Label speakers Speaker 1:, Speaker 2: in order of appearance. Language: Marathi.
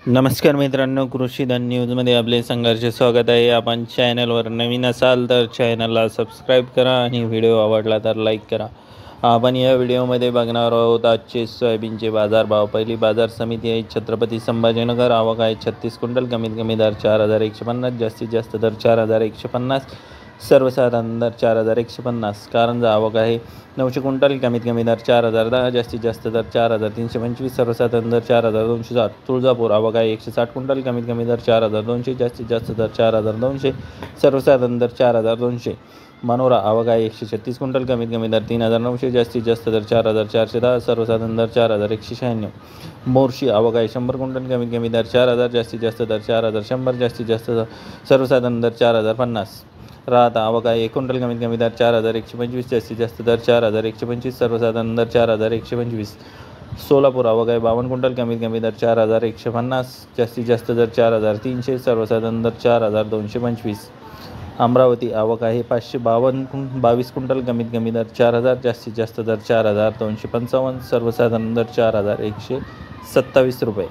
Speaker 1: नमस्कार मित्रांनो, कृषीधन न्यूजमध्ये आपले संघर्ष स्वागत आहे। आपण चॅनलवर नवीन असाल तर चॅनलला सबस्क्राईब करा आणि व्हिडिओ आवडला तर लाईक करा। आपण या व्हिडिओमध्ये बघणार आहोत आजचे सोयाबीनचे बाजारभाव। पहिली बाजार समिती आहे छत्रपती संभाजीनगर। आवक आहे 36 क्विंटल, कमीत कमी दर 4150, जास्तीत जास्त दर 4150, सर्वसाधारण दर 4150। कारंजा आवक आहे 900 क्विंटल, कमीत कमी दर 4010, जास्तीत जास्त दर 4325, सर्वसाधारण दर 4260। तुळजापूर आवक आहे 160 क्विंटल, कमीत कमी दर 4200, जास्तीत जास्त दर 4200, सर्वसाधारण दर 4200। मनोरा आवक आहे 136 क्विंटल, कमीत कमी दर 3900, जास्तीत जास्त दर 4410, सर्वसाधारण दर 4196। मोर्शी आवक आहे 100 क्विंटल, कमीत कमी दर 4000, जास्तीत जास्त दर 4100, जास्तीत जास्त सर्वसाधारण दर 4050। राहता आवक आहे 1 क्विंटल, कमीत कमी दर 4125, जास्तीत जास्त दर 4125, सर्वसाधारण दर 4125। सोलापूर आवक आहे 52 क्विंटल, कमीत कमी दर 4150, जास्तीत जास्त दर 4300, सर्वसाधारण दर 4225। अमरावती आवक आहे 522 क्विंटल, कमीत कमी दर 4000, जास्तीत जास्त दर 4255, सर्वसाधारण दर 4127 रुपये।